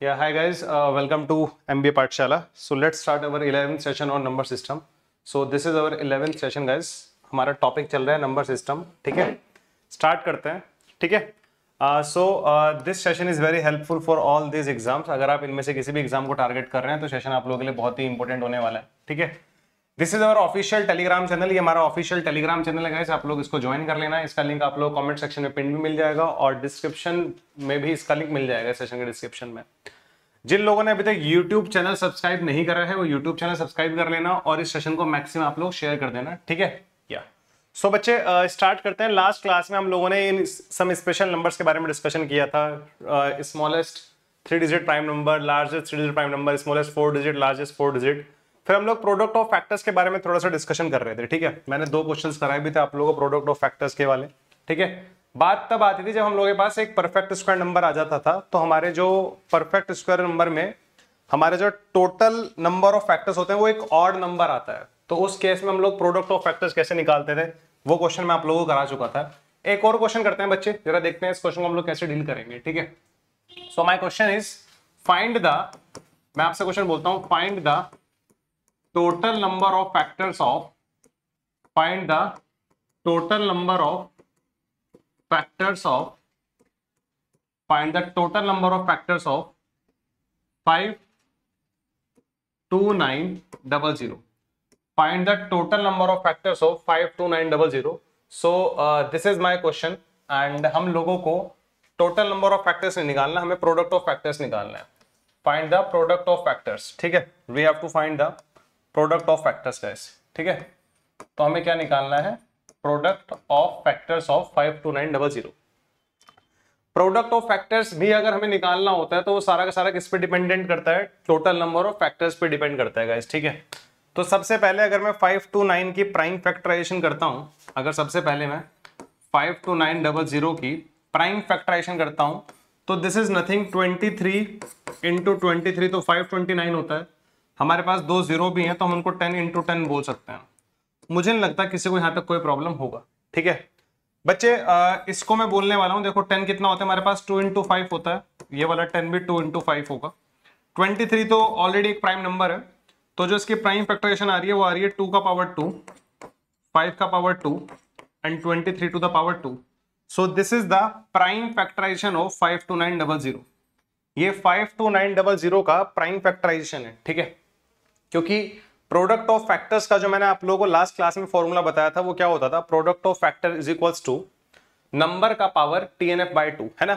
Yeah, hi guys, welcome to MBA Pathshala. So let's start our 11th session on number system. So this is our 11th session guys. हमारा topic चल रहा है number system. ठीक है, start करते हैं. ठीक है. So this session is very helpful for all this exams. अगर आप इनमें से किसी भी एग्जाम को टारगेट कर रहे हैं तो सेशन आप लोगों के लिए बहुत ही इंपॉर्टेंट होने वाला है. ठीक है. This is our official Telegram channel. ये हमारा ऑफिशियल टेलीग्राम चैनल है गाइस. आप लोग इसको ज्वाइन कर लेना. इसका लिंक आप लोग कमेंट सेक्शन में पिन भी मिल जाएगा और डिस्क्रिप्शन में भी इसका लिंक मिल जाएगा सेशन के डिस्क्रिप्शन में. जिन लोगों ने अभी तक YouTube चैनल सब्सक्राइब नहीं करा है वो YouTube चैनल सब्सक्राइब कर लेना और इस सेशन को मैक्सिमम आप लोग शेयर कर देना. ठीक है. या सो बच्चे स्टार्ट करते हैं. लास्ट क्लास में हम लोगों ने इन सम स्पेशल नंबर्स के बारे में डिस्कशन किया था. Smallest 3 digit prime number, largest 3 digit prime number, smallest 4 digit, largest 4 digit. फिर हम लोग प्रोडक्ट ऑफ फैक्टर्स के बारे में थोड़ा सा डिस्कशन कर रहे थे. ठीक है. मैंने 2 क्वेश्चंस कराए भी थे आप लोगों को प्रोडक्ट ऑफ फैक्टर्स के वाले. ठीक है. बात तब आती थी जब हम लोगों के पास एक परफेक्ट स्क्वायर नंबर आ जाता था. तो हमारे जो परफेक्ट स्क्वायर नंबर में हमारे जो टोटल नंबर ऑफ फैक्टर्स होते हैं वो एक ऑड नंबर आता है. तो उस केस में हम लोग प्रोडक्ट ऑफ फैक्टर्स कैसे निकालते थे वो क्वेश्चन मैं आप लोगों को करा चुका था. एक और क्वेश्चन करते हैं बच्चे, जरा देखते हैं इस क्वेश्चन को हम लोग कैसे डील करेंगे. ठीक है. So my question is find the, मैं आपसे क्वेश्चन बोलता हूं, find the total number of factors of, find the total number of factors of, find the total number of factors of 52900. Find the total number of factors of 52900. So this is my question and हम लोगों को total number of factors नहीं निकालना, हमें product of factors निकालना है. Find the product of factors. ठीक है. We have to find the product of factors guys. ठीक है. तो हमें क्या निकालना है? Product of factors of 52900. Product of factors भी अगर हमें निकालना होता है तो वो सारा का सारा किस पे डिपेंडेंट करता है? टोटल नंबर ऑफ फैक्टर्स पे डिपेंड करता है गाइस. ठीक है. तो सबसे पहले अगर मैं 529 की प्राइम फैक्टराइजेशन करता हूं, अगर सबसे पहले मैं 52900 की प्राइम फैक्टराइजेशन करता हूं तो दिस इज नथिंग 23 इंटू 23 तो 529 होता है. हमारे पास 2 जीरो भी हैं तो हम उनको 10 इंटू 10 बोल सकते हैं. मुझे नहीं लगता किसी को यहां तक कोई प्रॉब्लम होगा. ठीक है बच्चे. इसको मैं बोलने वाला हूं. देखो 10 कितना होता है हमारे पास? 2 इंटू 5 होता है. ये वाला 10 भी 2 इंटू 5 होगा. 23 तो ऑलरेडी एक प्राइम नंबर है तो जो इसकी प्राइम फैक्टराइजेशन आ रही है वो आ रही है 2 का पावर 2, 5 का power 2 and 23 to the power 2. So this is the prime factorisation of 52900. ये 52900 का प्राइम फैक्टराइजेशन है. ठीक है. क्योंकि प्रोडक्ट ऑफ फैक्टर्स का जो मैंने आप लोगों को लास्ट क्लास में फॉर्मूला बताया था वो क्या होता था? Product of factor is equals to number का पावर TNF/2 है ना.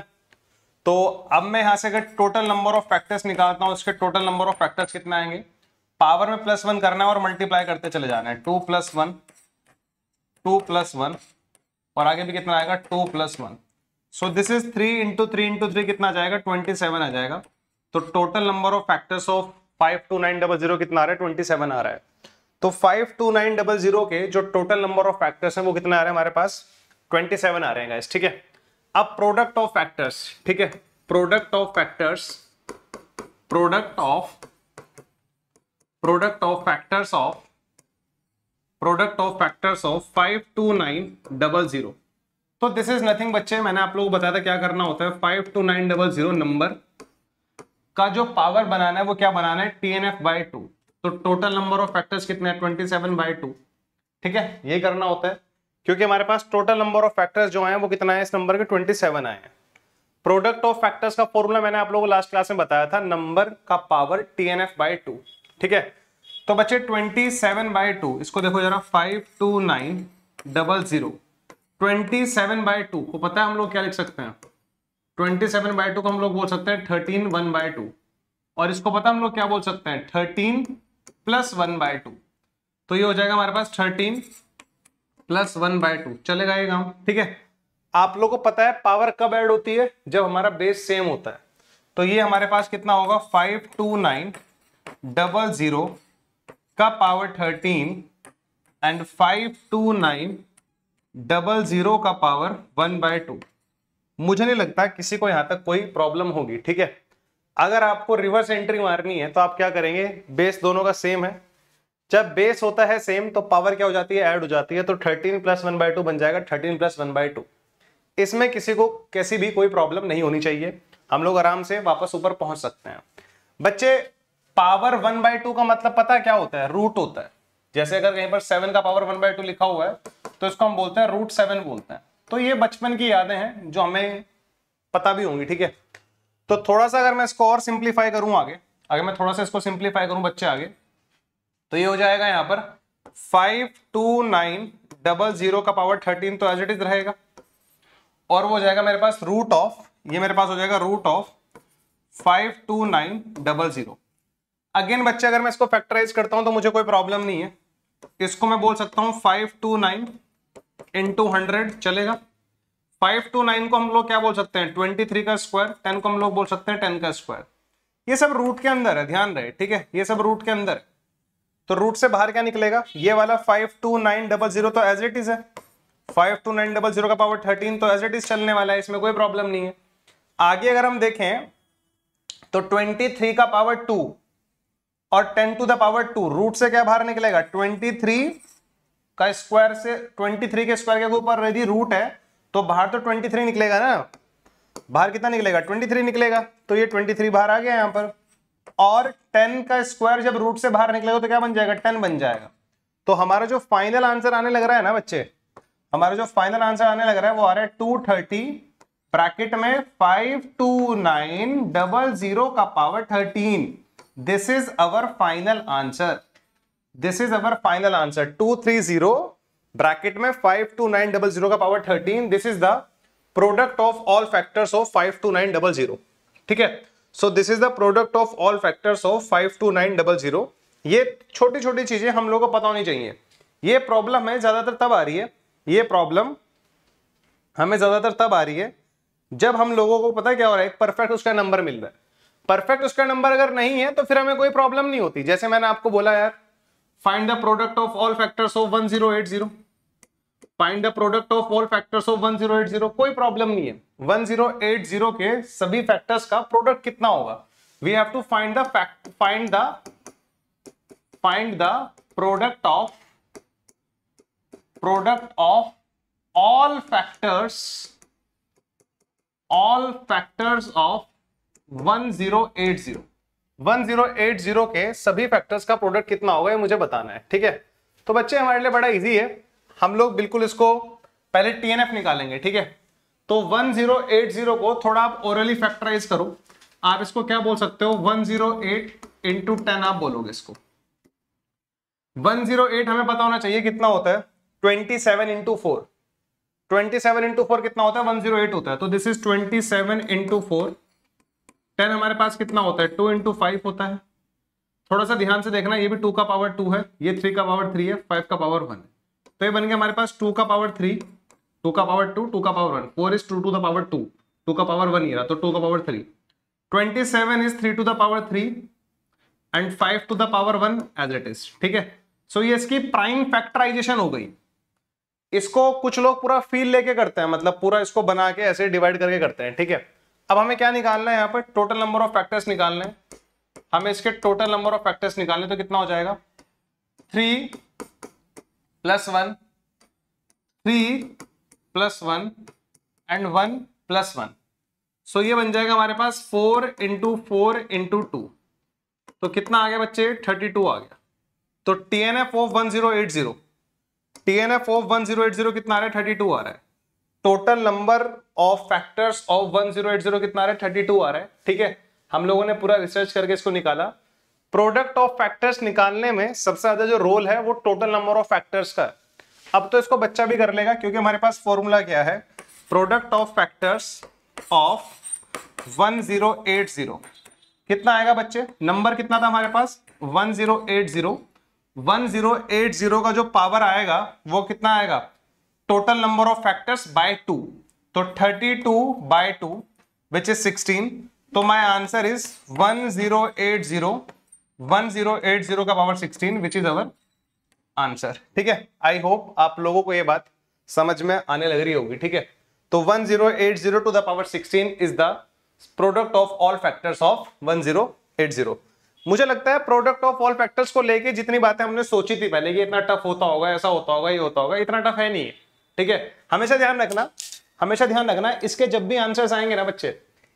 तो अब मैं यहां से अगर टोटल नंबर ऑफ फैक्टर्स निकालता हूं, इसके टोटल नंबर ऑफ फैक्टर्स कितने आएंगे? पावर में +1 करना है और मल्टीप्लाई करते चले जाना है. 2 + 1, 2 + 1 और आगे भी कितना आएगा? 2 + 1. सो दिस इज 3 इंटू 3 इंटू 3 कितना आ जाएगा? 27 आ जाएगा. तो total number of factors of 52900 कितना आ रहा है? 27 आ रहा है. तो 52900 के जो टोटल नंबर ऑफ फैक्टर्स हैं वो कितना आ रहा है हमारे पास? 27 आ रहे हैं गाइस. ठीक है. अब प्रोडक्ट ऑफ फैक्टर्स. ठीक है. Product of factors, product of factors of 52900. तो दिस इज नथिंग बच्चे, मैंने आप लोगों को बताया था क्या करना होता है. 52900 नंबर का जो पावर बनाना है वो क्या बनाना है? TNF/2. तो टोटल नंबर ऑफ फैक्टर्स कितने हैं? 27/2. ठीक है. ये करना होता है क्योंकि हमारे पास टोटल नंबर ऑफ फैक्टर्स जो आए हैं वो कितना है? इस नंबर के 27 आए हैं. प्रोडक्ट ऑफ फैक्टर्स का फॉर्मूला मैंने आप लोगों को लास्ट क्लास में बताया था, नंबर का पावर TNF/2. ठीक है. तो बच्चे 27/2 इसको देखो जरा. 52900 27/2 को पता है हम लोग क्या लिख सकते हैं? 27/2 को हम लोग बोल सकते हैं 13/1/2 और इसको पता हम लोग क्या बोल सकते हैं? 13 + 1/2. तो ये हो जाएगा हमारे पास 13 + 1/2. चलेगा ये काम. ठीक है. आप लोग को पता है पावर कब ऐड होती है? जब हमारा बेस सेम होता है. तो ये हमारे पास कितना होगा? 52900 का पावर 13 एंड 52900 का पावर 1/2. मुझे नहीं लगता किसी को यहां तक कोई प्रॉब्लम होगी. ठीक है. अगर आपको रिवर्स एंट्री मारनी है तो आप क्या करेंगे? बेस दोनों का सेम है. जब बेस होता है सेम तो पावर क्या हो जाती है? ऐड हो जाती है. तो 13 + 1/2 बन जाएगा 13 + 1/2. इसमें किसी को कैसी भी कोई प्रॉब्लम नहीं होनी चाहिए. हम लोग आराम से वापस ऊपर पहुंच सकते हैं। बच्चे पावर 1/2 का मतलब पता है क्या होता है? रूट होता है। जैसे अगर कहीं पर 7 का पावर 1/2 लिखा हुआ है तो इसको हम बोलते हैं √7 बोलते हैं। तो ये बचपन की यादें हैं जो हमें पता भी होंगी, ठीक है। तो थोड़ा सा अगर मैं इसको और सिंप्लीफाई करूं आगे, अगर मैं थोड़ा सा इसको सिंप्लीफाई करूं बच्चे आगे, तो ये हो जाएगा यहाँ पर 52900 का पावर 13 तो एज इट इज रहेगा, और वो हो जाएगा मेरे पास रूट ऑफ, ये मेरे पास हो जाएगा रूट ऑफ 52900। अगेन बच्चे अगर मैं इसको फैक्टराइज करता हूं तो मुझे कोई प्रॉब्लम नहीं है, इसको मैं बोल सकता हूं 529 इंटू 100 चलेगा। 529 को हम लोग क्या बोल सकते हैं? 23 का स्क्वायर। 10 को हम लोग बोल सकते हैं 10 का स्क्वायर। ये सब रूट के अंदर है, ध्यान रहे, ठीक है, ये सब रूट के अंदर है। तो रूट से बाहर क्या निकलेगा? ये वाला 52900 तो एज इट इज है, 52900 का पावर 13 तो एज इट इज चलने वाला है, इसमें कोई प्रॉब्लम नहीं है। आगे अगर हम देखें तो 23 का पावर 2 और 10 टू द पावर 2, रूट से क्या बाहर निकलेगा? 23 का स्क्वायर से, 23 के स्क्वायर के ऊपर यदि रूट है तो बाहर तो 23 निकलेगा ना। बाहर कितना निकलेगा? 23 निकलेगा। तो ये 23 बाहर आ गया यहां पर, और 10 का स्क्वायर जब रूट से बाहर निकलेगा तो क्या बन जाएगा? 10 बन जाएगा। तो हमारा जो फाइनल आंसर आने लग रहा है ना बच्चे, हमारा जो फाइनल आंसर आने लग रहा है वो आ रहा है 230 ब्रैकेट में 52900 का power 13। This is our final answer, this is our final answer 230 bracket में 52900 का power 13। This is the product of all factors of 52900, ठीक है। सो this is the product of all factors of 52900। ये छोटी छोटी चीजें हम लोगों को पता होनी चाहिए। ये प्रॉब्लम है ज्यादातर तब आ रही है, ये प्रॉब्लम हमें ज्यादातर तब आ रही है जब हम लोगों को पता क्या हो रहा है, एक परफेक्ट उसका नंबर मिल रहा है। परफेक्ट उसका नंबर अगर नहीं है तो फिर हमें कोई प्रॉब्लम नहीं होती। जैसे मैंने आपको बोला यार, find the product of all factors of 1080, find the product of all factors of 1080, कोई प्रॉब्लम नहीं है। 1080 के सभी फैक्टर्स का प्रोडक्ट कितना होगा? We have to find the product of all factors of 1080। 1080 के सभी फैक्टर्स का प्रोडक्ट कितना होगा ये मुझे बताना है, ठीक है। तो बच्चे हमारे लिए बड़ा इजी है, हम लोग बिल्कुल इसको पहले TNF निकालेंगे, ठीक है। तो 1080 को थोड़ा आप ओरली फैक्टराइज करो। आप इसको क्या बोल सकते हो? 108 इंटू 10 आप बोलोगे इसको। 108 हमें पता होना चाहिए कितना होता है, 27 इंटू 4। 27 इंटू 4 कितना होता है? 108 होता है। तो दिस इज 27 इंटू 4। 10 हमारे पास कितना होता है? 2 इंटू 5 होता है। थोड़ा सा ध्यान से देखना, ये भी 2 का पावर 2 है, ये 3 का पावर 3 है, 5 का पावर 1 है। तो ये बन गया हमारे पास 2 का पावर 3, 2 का पावर 2, 2 का power 1, 4 is 2 to the power 2, 2 का पावर 1 ही रहा तो 2 का power 3। 27 is 3 to the power 3 and 5 to the power 1 as it is, ठीक है। सो ये इसकी प्राइम फैक्टराइजेशन हो गई। इसको कुछ लोग पूरा फील लेके करते हैं, मतलब पूरा इसको बना के ऐसे डिवाइड करके करते हैं, ठीक है। अब हमें क्या निकालना है? यहाँ पर टोटल नंबर ऑफ फैक्टर्स निकालने हैं हमें। इसके टोटल नंबर ऑफ फैक्टर्स निकालने तो कितना हो जाएगा? 3 + 1, 3 + 1 एंड 1 + 1। सो ये बन जाएगा हमारे पास 4 इंटू 4 इंटू 2। तो कितना आ गया बच्चे? 32 आ गया। तो TNF ऑफ 1080, TNF ऑफ 1080 कितना आ रहा है? 32 आ रहा है। Total number of factors of 1080 कितना आ रहा है? 32 आ रहा है, ठीक है। हम लोगों ने पूरा रिसर्च करके इसको निकाला। प्रोडक्ट ऑफ फैक्टर्स निकालने में सबसे ज्यादा जो रोल है वो टोटल नंबर ऑफ फैक्टर्स का है। अब तो इसको बच्चा भी कर लेगा क्योंकि हमारे पास फॉर्मूला क्या है? प्रोडक्ट ऑफ फैक्टर्स ऑफ 1080 कितना आएगा बच्चे? नंबर कितना था हमारे पास? 1080। 1080 का जो पावर आएगा वो कितना आएगा? Total number of factors bye 2। तो 32 बाय 2 विच इज 16। तो माय आंसर इज 1080 का power 16 which is our answer, ठीक है। आई होप आप लोगों को ये बात समझ में आने लग रही होगी, ठीक है। तो 1080 to the power 16 is the product of all factors of 1080। मुझे लगता है प्रोडक्ट ऑफ ऑल फैक्टर्स को लेके जितनी बातें हमने सोची थी पहले कि इतना टफ होता होगा, ऐसा होता होगा, ये होता होगा, इतना टफ है नहीं है, ठीक है। हमेशा ध्यान रखना, इसके जब भी आंसर्स आएंगे ना बच्चे,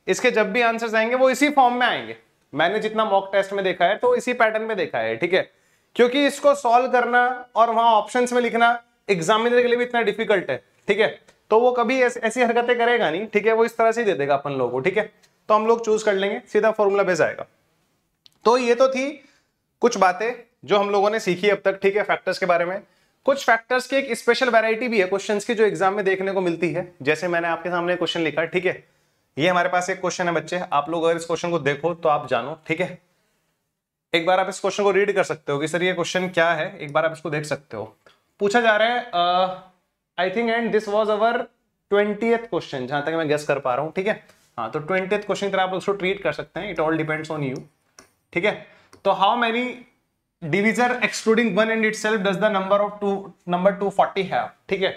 इसके जब भी आंसर्स आएंगे वो इसी फॉर्म में आएंगे। मैंने जितना मॉक टेस्ट में देखा है तो इसी पैटर्न में देखा है, ठीक है। क्योंकि इसको सॉल्व करना और वहां ऑप्शंस में लिखना एग्जामिनर के लिए भी इतना डिफिकल्ट है, ठीक है। तो वो कभी ऐसी हरकतें करेगा नहीं, ठीक है, वो इस तरह से ही दे देगा अपन लोगों को, ठीक है। तो हम लोग चूज कर लेंगे, सीधा फॉर्मूला बेस आएगा। तो ये तो थी कुछ बातें जो हम लोगों ने सीखी अब तक, ठीक है, फैक्टर्स के बारे में। कुछ फैक्टर्स की एक स्पेशल वैरायटी भी है क्वेश्चंस की जो एग्जाम में देखने को मिलती है। जैसे मैंने आपके सामने क्वेश्चन लिखा है, ठीक है, ये हमारे पास एक क्वेश्चन है बच्चे, आप लोग अगर इस क्वेश्चन को देखो तो आप जानो, ठीक है। एक बार आप इस क्वेश्चन को रीड कर सकते हो कि सर ये क्वेश्चन क्या है, एक बार आप इसको देख सकते हो। पूछा जा रहा है I think and this was our 20th question, जहां तक मैं गेस कर पा रहा हूं, ठीक है। हाँ, तो 20th क्वेश्चन की तरह आप उसको ट्रीट कर सकते हैं, it all depends on you, ठीक है। तो how many divisor excluding one and itself does the number 240 have, ठीक है।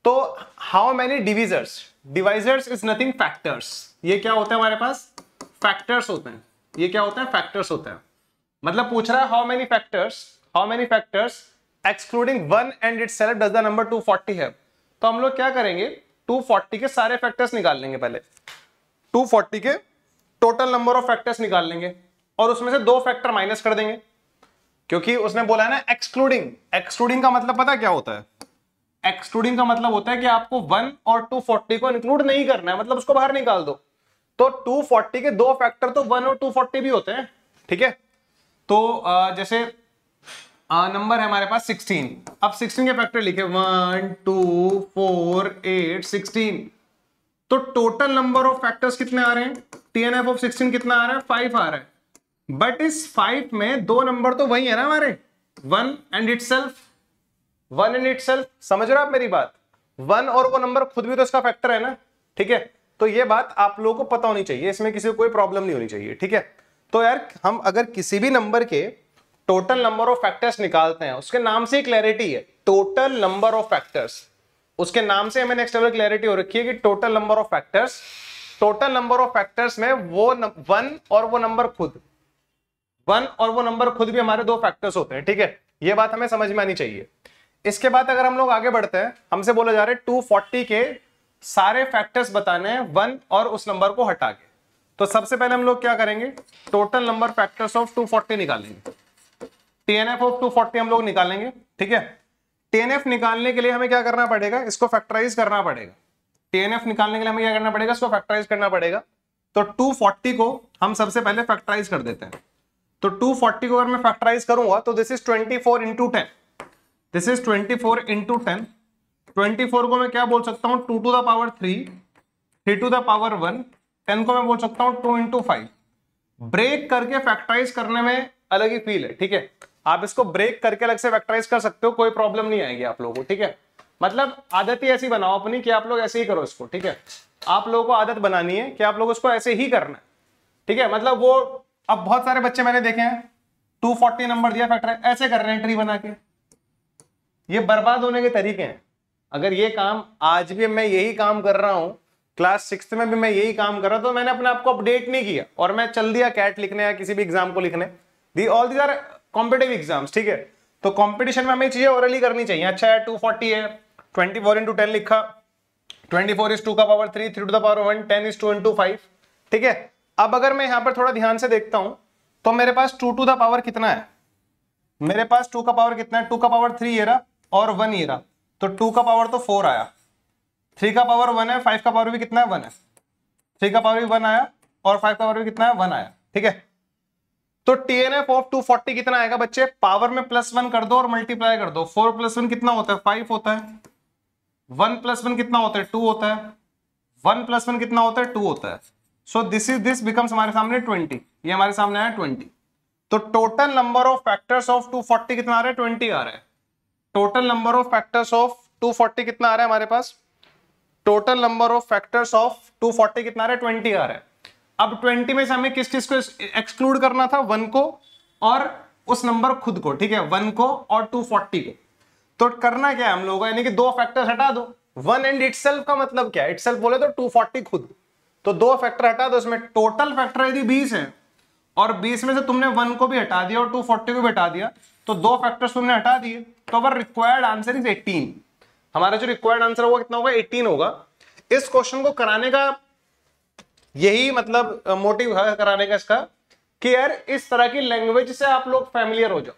तो how many divisors, divisors is nothing factors, ये क्या होता है हमारे पास, फैक्टर्स होते हैं। ये क्या होता है, फैक्टर्स होते हैं। मतलब पूछ रहा है how many factors excluding one and itself does the number 240 have. तो हम लोग क्या करेंगे, 240 के सारे फैक्टर्स निकाल लेंगे पहले, 240 के टोटल नंबर ऑफ फैक्टर्स निकाल लेंगे और उसमें से 2 फैक्टर माइनस कर देंगे, क्योंकि उसने बोला है ना एक्सक्लूडिंग। एक्सक्लूडिंग का मतलब पता क्या होता है, एक्सक्लूडिंग का मतलब होता है कि आपको 1 और 240 को इंक्लूड नहीं करना है, मतलब उसको बाहर निकाल दो। तो 240 के 2 फैक्टर तो 1 और 240 भी होते हैं, ठीक है। तो जैसे नंबर है हमारे पास 16, अब 16 के फैक्टर लिखे 1 2 4 8 16। तो टोटल नंबर ऑफ फैक्टर्स कितने आ रहे हैं, TNF ऑफ 16 कितना आ रहा है, 5 आ रहा है। बट इस 5 में 2 नंबर तो वही है ना हमारे, 1 एंड इटसेल्फ, समझ रहे हो आप मेरी बात। 1 और वो नंबर खुद भी तो इसका फैक्टर है ना, ठीक है। तो ये बात आप लोगों को पता होनी चाहिए, इसमें किसी को कोई प्रॉब्लम नहीं होनी चाहिए, ठीक है। तो यार हम अगर किसी भी नंबर के टोटल नंबर ऑफ फैक्टर्स निकालते हैं, उसके नाम से क्लैरिटी है, टोटल नंबर ऑफ फैक्टर्स, उसके नाम से हमें नेक्स्ट लेवल क्लैरिटी हो रखी है कि टोटल नंबर ऑफ फैक्टर्स में वो 1 और वो नंबर खुद भी हमारे 2 फैक्टर्स होते हैं, ठीक है। ये बात हमें समझ में आनी चाहिए। इसके बाद अगर हम लोग आगे बढ़ते हैं, हमसे बोला जा रहा है 240 के सारे फैक्टर्स बताने हैं 1 और उस नंबर को हटा के। तो सबसे पहले हम लोग क्या करेंगे, टोटल नंबर फैक्टर्स ऑफ 240 निकालेंगे, TNF ऑफ 240 हम लोग निकालेंगे, ठीक है। TNF निकालने के लिए हमें क्या करना पड़ेगा, इसको फैक्टराइज करना पड़ेगा। TNF निकालने के लिए हमें क्या करना पड़ेगा, इसको फैक्टराइज करना पड़ेगा। तो 240 को हम सबसे पहले फैक्टराइज कर देते हैं। तो 240 को अगर मैं फैक्टराइज करूंगा तो this is 24 into 10, this is 24 into 10। 24 को मैं क्या बोल सकता हूं, 2 to the power 3, 3 to the power 1, 10 को मैं बोल सकता हूं 2 इंटू 5। ब्रेक करके फैक्टराइज करने में अलग ही फील है, ठीक है। आप इसको ब्रेक करके अलग से फैक्टराइज कर सकते हो, कोई प्रॉब्लम नहीं आएगी आप लोगों को, ठीक है। मतलब आदत ही ऐसी बनाओ अपनी कि आप लोग ऐसे ही करो इसको, ठीक है। आप लोगों को आदत बनानी है कि आप लोग उसको ऐसे ही करना है, ठीक है। मतलब वो अब बहुत सारे बच्चे मैंने देखे हैं 240 नंबर दिया फैक्टराइज ऐसे कर रहे हैं ट्री बना के, ये बर्बाद होने के तरीके हैं। अगर ये काम आज भी मैं यही काम कर रहा हूं, क्लास 6th में भी मैं यही काम कर रहा, तो मैंने अपने आप को अपडेट नहीं किया और मैं चल दिया कैट लिखने या किसी भी एग्जाम को लिखने। All these are competitive exams, ठीक है। तो कंपटीशन में हमें चीजें ओरली करनी चाहिए। अच्छा है 240 है, 24 इंटू 10 लिखा, 24 इज 2 का power 3, 3 to the power 1, 10 is 2 into 5, ठीक है। अब अगर मैं यहां पर थोड़ा ध्यान से देखता हूं तो मेरे पास 2 टू द पावर कितना है, मेरे पास 2 का पावर कितना है, 2 का पावर 3 ये रहा और 1 ये रहा, तो 2 का पावर तो 4 आया, 3 का पावर 1 है, 5 का पावर भी कितना है 1 है, 3 का पावर भी 1 आया और 5 का पावर भी कितना है 1 आया, ठीक है। तो TNF ऑफ 240 कितना आएगा बच्चे, पावर में +1 कर दो और मल्टीप्लाई कर दो। 4 + 1 कितना होता है, 5 होता है। 1 + 1 कितना होता है, 2 होता है। 1 + 1 कितना होता है, 2 होता है। सो दिस बिकम्स हमारे सामने 20, ये हमारे सामने आया 20। तो total number of factors of 240 कितना आ रहा है, 20 आ रहा है। Total number of factors of 240 कितना आ रहा है हमारे पास, total number of factors of 240 कितना आ रहा है, 20 आ रहा है। अब 20 में से हमें किस चीज को एक्सक्लूड करना था, 1 को और उस नंबर खुद को, ठीक है, 1 को और 240 को। तो करना क्या है हम लोगों को, यानी कि 2 फैक्टर्स हटा दो। 1 एंड इटसेल्फ का मतलब क्या है, इटसेल्फ बोले तो 240 खुद, तो 2 फैक्टर हटा दो। इसमें टोटल फैक्टर यदि 20 है और 20 में से तुमने 1 को भी हटा दिया और 240 को भी हटा दिया, तो 2 फैक्टर्स तुमने हटा दिए, तो अवर रिक्वायर्ड आंसर इज 18। हमारा जो रिक्वायर्ड आंसर होगा कितना होगा, 18 होगा। इस क्वेश्चन को कराने का यही मतलब मोटिव है कराने का इसका, कि यार इस तरह की लैंग्वेज से आप लोग फैमिलियर हो जाओ,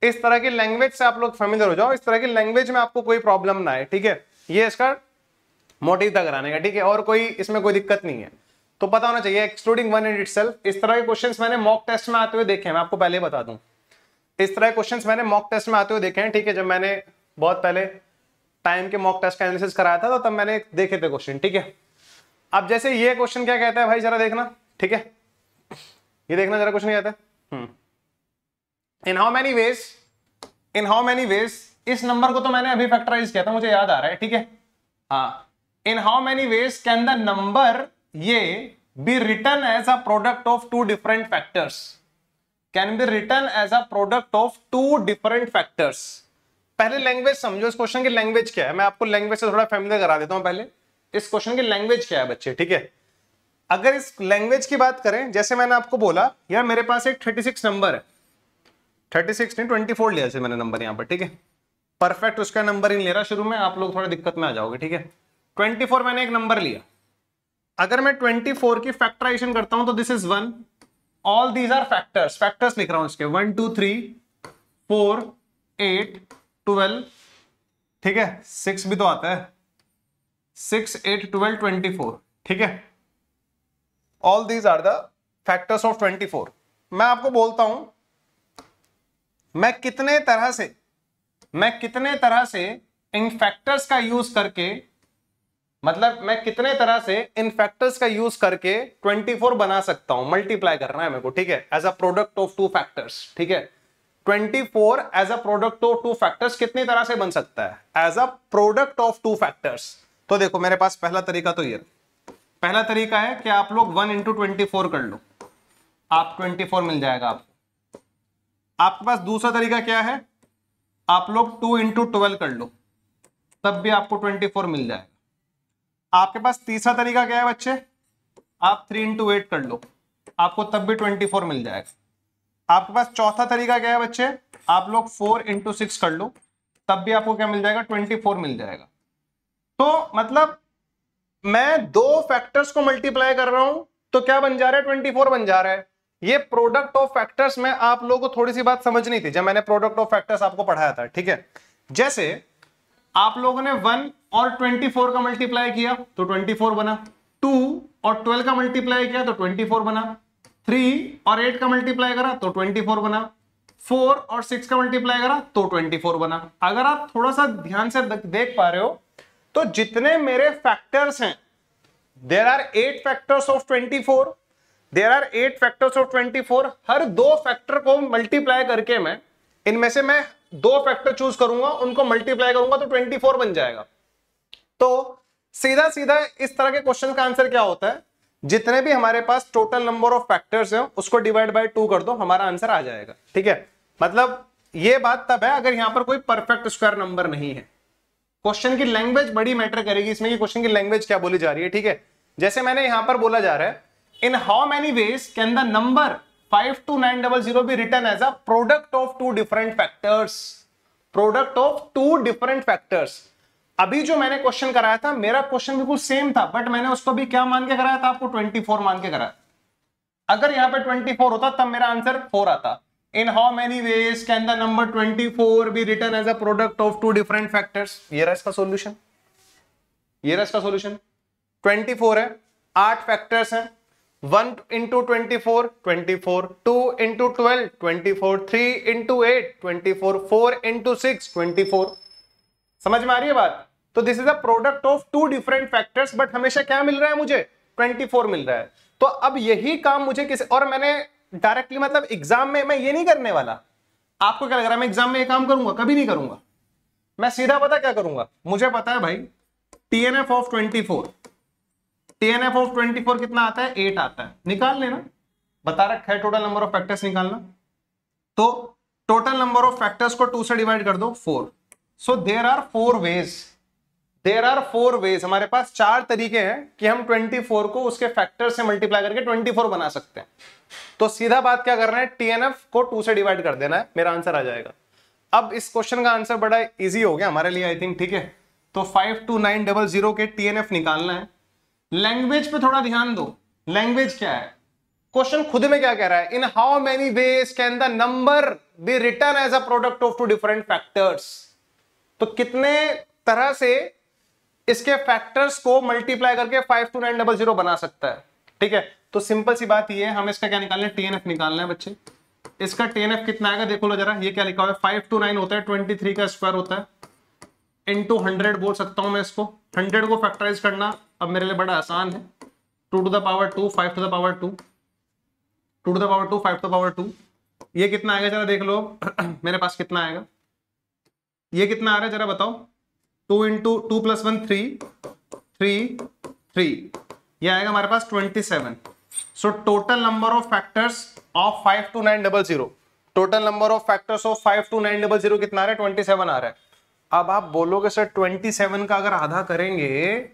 इस तरह की लैंग्वेज से आप लोग फैमिलियर हो जाओ, इस तरह की लैंग्वेज में आपको कोई प्रॉब्लम ना आए, ठीक है। ये इसका मोटिव था कराने का, ठीक है, और कोई इसमें कोई दिक्कत नहीं है। तो पता होना चाहिए एक्सक्लूडिंग वन इन इटसेल्फ। इस तरह के क्वेश्चंस मैंने मॉक टेस्ट में आते हुए देखे हैं, मैं आपको पहले ही बता दूं, इस तरह के क्वेश्चंस मैंने मॉक टेस्ट में आते हुए देखे हैं, ठीक है। जब मैंने बहुत पहले टाइम के मॉक टेस्ट का एनालिसिस कराया था, तो तब मैंने देखे थे क्वेश्चन, ठीक है। अब जैसे ये क्वेश्चन क्या कहता है भाई, जरा देखना, ठीक है, ये देखना जरा, क्वेश्चन कहता है इन हाउ मेनी वेज, इस नंबर को तो मैंने अभी फैक्टराइज किया था, मुझे याद आ रहा है, ठीक है। हाँ, in how many ways can the number ये be written as a product of two different factors, can be written as a product of two different factors. पहले लैंग्वेज समझो, इस क्वेश्चन की लैंग्वेज क्या है, मैं आपको लैंग्वेज से थोड़ा फैमिलियर करा देता हूं। पहले इस क्वेश्चन की लैंग्वेज क्या है बच्चे, ठीक है। अगर इस लैंग्वेज की बात करें, जैसे मैंने आपको बोला यार मेरे पास एक 36 नंबर है, 36 नहीं 24 लिया मैंने नंबर यहां पर, ठीक है। परफेक्ट उसका नंबर इन ले रहा शुरू में, आप लोग थोड़ा दिक्कत में आ जाओगे, ठीक है। 24 मैंने एक नंबर लिया, अगर मैं 24 की फैक्टराइजेशन करता हूं तो this is 1, all these are factors, factors लिख रहा हूं इसके 1 2 3 4 8 12, ठीक है, 6 भी तो आता है, 6 8 12 24, ठीक है। All these are the factors of 24। मैं आपको बोलता हूं मैं कितने तरह से इन फैक्टर्स का यूज करके, मतलब मैं कितने तरह से इन फैक्टर्स का यूज करके 24 बना सकता हूं, मल्टीप्लाई करना है मेरे को, ठीक है, as a product of two factors, ठीक है। 24 as a product of two factors कितनी तरह से बन सकता है, as a product of two factors. तो देखो मेरे पास पहला तरीका तो ये, पहला तरीका है कि आप लोग 1 इंटू 24 कर लो, आप 24 मिल जाएगा आपको। आपके पास दूसरा तरीका क्या है, आप लोग 2 इंटू 12 कर लो, तब भी आपको 24 मिल जाएगा। आपके पास तीसरा तरीका क्या है बच्चे, आप 3 इंटू 8 कर लो, आपको तब भी 24 मिल जाएगा। आपके पास चौथा तरीका क्या है बच्चे, आप लोग 4 इंटू 6 कर लो, तब भी आपको क्या मिल जाएगा, 24 मिल जाएगा। तो मतलब मैं दो फैक्टर्स को मल्टीप्लाई कर रहा हूं तो क्या बन जा रहा है, 24 बन जा रहा है। ये प्रोडक्ट ऑफ फैक्टर्स में आप लोगों को थोड़ी सी बात समझनी थी जब मैंने प्रोडक्ट ऑफ फैक्टर्स आपको पढ़ाया था, ठीक है। जैसे आप लोगों ने 1 और 24 का मल्टीप्लाई किया तो 24 बना, 2 और 12 का मल्टीप्लाई किया तो 24 बना, 3 और 8 का मल्टीप्लाई करा तो 24 बना, 4 और 6 का मल्टीप्लाई करा तो 24 बना। अगर आप थोड़ा सा ध्यान से देख पा रहे हो तो जितने मेरे फैक्टर्स हैं, there are 8 factors of 24, there are 8 factors of 24। हर दो फैक्टर को मल्टीप्लाई करके मैं इनमें से मैं दो फैक्टर चूज करूंगा, उनको मल्टीप्लाई करूंगा तो 24 बन जाएगा। तो सीधा सीधा इस तरह के क्वेश्चन का आंसर क्या होता है, जितने भी हमारे पास टोटल नंबर ऑफ फैक्टर्स हैं उसको डिवाइड बाय 2 कर दो, हमारा आंसर आ जाएगा, ठीक है। मतलब ये बात तब है अगर यहां पर कोई परफेक्ट स्क्वायर नंबर नहीं है। क्वेश्चन की लैंग्वेज बड़ी मैटर करेगी इसमें कि क्वेश्चन की लैंग्वेज क्या बोली जा रही है, ठीक है। जैसे मैंने यहां पर बोला जा रहा है, in how many ways can the number 52900 be written as a product of two different factors, product of two different factors. अभी जो मैंने क्वेश्चन कराया था, मेरा क्वेश्चन बिल्कुल सेम था, बट मैंने उसको भी क्या मान के कराया था, आपको 24 मान के कराया। अगर यहां पे 24 होता तब मेरा आंसर 4 आता। In how many ways can the number 24 be written as a product of two different factors? ये रहा इसका सॉल्यूशन, ये रहा इसका सॉल्यूशन। 24 है, 8 फैक्टर्स हैं, 1 इंटू 24 24, 2 इंटू 12 24, 3 इंटू 8 24, 4 इंटू 6 24। समझ में आ रही है बात। तो this is a product of two different factors, but हमेशा क्या मिल रहा है मुझे, 24 मिल रहा है। तो अब यही काम मुझे किसी और, मैंने डायरेक्टली मतलब एग्जाम में मैं ये नहीं करने वाला। आपको क्या लग रहा है मैं एग्जाम में ये काम करूंगा, कभी नहीं करूंगा। मैं सीधा पता क्या करूंगा, मुझे पता है भाई TNF ऑफ 24, TNF ऑफ 24 कितना आता है, 8 आता है, निकाल लेना, बता रखा है टोटल नंबर ऑफ फैक्टर्स निकालना। तो टोटल नंबर ऑफ फैक्टर्स को 2 से डिवाइड कर दो, 4। So there are 4 ways, there are 4 ways, हमारे पास 4 तरीके हैं कि हम 24 को उसके फैक्टर से मल्टीप्लाई करके 24 बना सकते हैं। तो सीधा बात क्या करना है, TNF को 2 से डिवाइड कर देना है, मेरा आंसर आ जाएगा। अब इस क्वेश्चन का आंसर बड़ा इजी हो गया हमारे लिए आई थिंक, ठीक है। तो 52900 के TNF निकालना है। लैंग्वेज पे थोड़ा ध्यान दो। लैंग्वेज क्या है, क्वेश्चन खुद में क्या कह रहा है, in how many ways can the number be written as a product of two different factors. तो कितने तरह से इसके फैक्टर्स को मल्टीप्लाई करके 52900 बना सकता है। ठीक है, तो सिंपल सी बात ये है, हम इसका क्या निकालना है, टीएनएफ निकालना है बच्चे। इसका टीएनएफ कितना आएगा देखो लो जरा, ये क्या लिखा हुआ है, 5 to 9 होता है, 23 का स्क्वायर होता है, इनटू 100 बोल सकता हूं मैं इसको। 100 को फैक्टराइज करना अब मेरे लिए बड़ा आसान है, 2 to the power 2, 5 to the power 2, 2 to the power 2, 5 to the power 2, ये कितना आएगा जरा देख लो मेरे पास कितना आएगा, ये कितना आ रहा है जरा बताओ, 2 into 2 plus 1 3, ये आएगा हमारे पास 27। So total number of factors of 52900, total number of factors of 52900 कितना आ रहा है, 27 आ रहा है। अब आप बोलोगे सर 27 का अगर आधा करेंगे,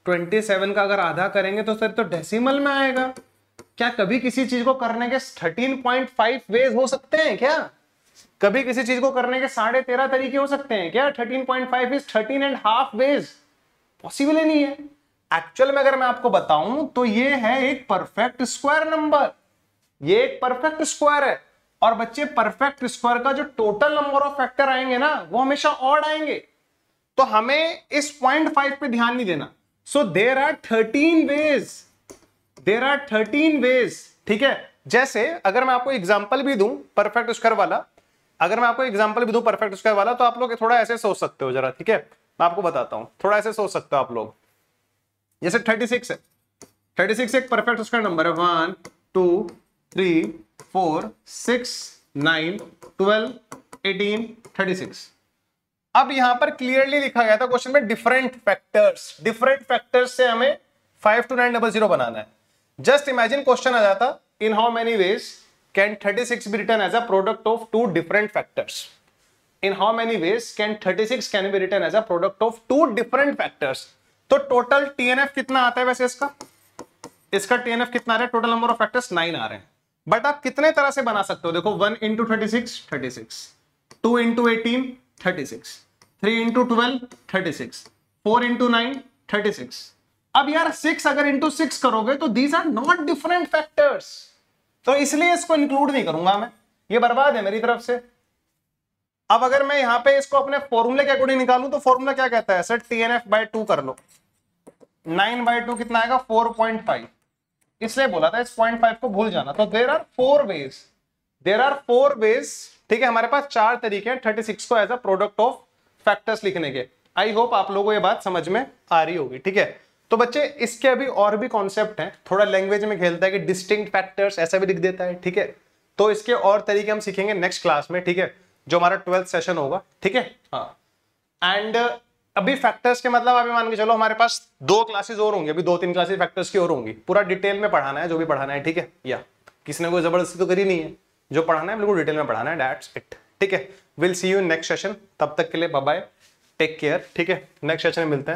27 का अगर आधा करेंगे तो सर तो डेसिमल में आएगा। क्या कभी किसी चीज को करने के 13.5 वेज हो सकते हैं क्या? कभी किसी चीज को करने के 13.5 तरीके हो सकते हैं क्या? 13.5 इज 13.5 वेज, पॉसिबल ही नहीं है। एक्चुअल में अगर मैं आपको बताऊं तो ये है एक परफेक्ट स्क्वायर नंबर, ये एक परफेक्ट स्क्वायर है। और बच्चे परफेक्ट स्क्वायर का जो टोटल नंबर ऑफ फैक्टर आएंगे ना वो हमेशा ऑड आएंगे, तो हमें इस 0.5 पे ध्यान नहीं देना। So there are 13 ways, there are 13 ways. ठीक है, जैसे अगर मैं आपको एग्जांपल भी दूं परफेक्ट स्क्वायर वाला, अगर मैं आपको एग्जांपल भी दूं परफेक्ट स्क्वायर वाला, तो आप लोग थोड़ा ऐसे सोच सकते हो जरा। ठीक है, मैं आपको बताता हूं, थोड़ा ऐसे सोच सकते हो आप लोग। जैसे 36 है, 36 एक परफेक्ट स्क्वायर नंबर है, 1 2 3 4 6 9 12 18 36। अब यहां पर क्लियरली लिखा गया था क्वेश्चन में डिफरेंट फैक्टर्स, डिफरेंट फैक्टर्स से हमें 52900 बनाना है। जस्ट इमेजिन क्वेश्चन आ जाता, in how many ways can 36 be written as a product of two different factors. In how many ways can 36 can be written as a product of two different factors. तो total TNF कितना आता है वैसे इसका, इसका TNF कितना आ रहा है, टोटल नंबर ऑफ फैक्टर्स 9 आ रहे हैं। बट आप कितने तरह से बना सकते हो, देखो 1 into 36 36, 2 into 18 36, 3 into 12 36, 4 into 9 36। अब यार 6 अगर into 6 करोगे तो these are not different factors, तो इसलिए इसको इंक्लूड नहीं करूंगा मैं, ये बर्बाद है मेरी तरफ से। अब अगर मैं यहां पे इसको अपने फॉर्मूले के अकॉर्डिंग निकालूं तो फॉर्मूला क्या कहता है सर, TNF/2 कर लो, 9/2 कितना आएगा 4.5, इसलिए बोला था इस 0.5 को भूल जाना। तो there are 4 ways, there are 4 ways. ठीक है, हमारे पास 4 तरीके हैं 36 को as a product of factors लिखने के। आई होप आप लोगों को ये बात समझ में आ रही होगी। ठीक है, तो बच्चे इसके अभी और भी कॉन्सेप्ट हैं, थोड़ा लैंग्वेज में खेलता है कि डिस्टिंक्ट फैक्टर्स ऐसा भी लिख देता है। ठीक है, तो इसके और तरीके हम सीखेंगे नेक्स्ट क्लास में। ठीक है, जो हमारा 12th सेशन होगा। ठीक है, हाँ। एंड अभी फैक्टर्स के मतलब अभी मान के चलो हमारे पास 2 क्लासेस और होंगी, अभी 2-3 क्लासेस फैक्टर्स की और होंगी, पूरा डिटेल में पढ़ाना है जो भी पढ़ाना है। ठीक है, या किसी ने कोई जबरदस्ती तो करी नहीं है, जो पढ़ाना है बिल्कुल डिटेल में पढ़ाना है, दैट्स इट। ठीक है, will see you in next session, तब तक के लिए बाय बाय, टेक केयर। ठीक है, नेक्स्ट सेशन में मिलते हैं।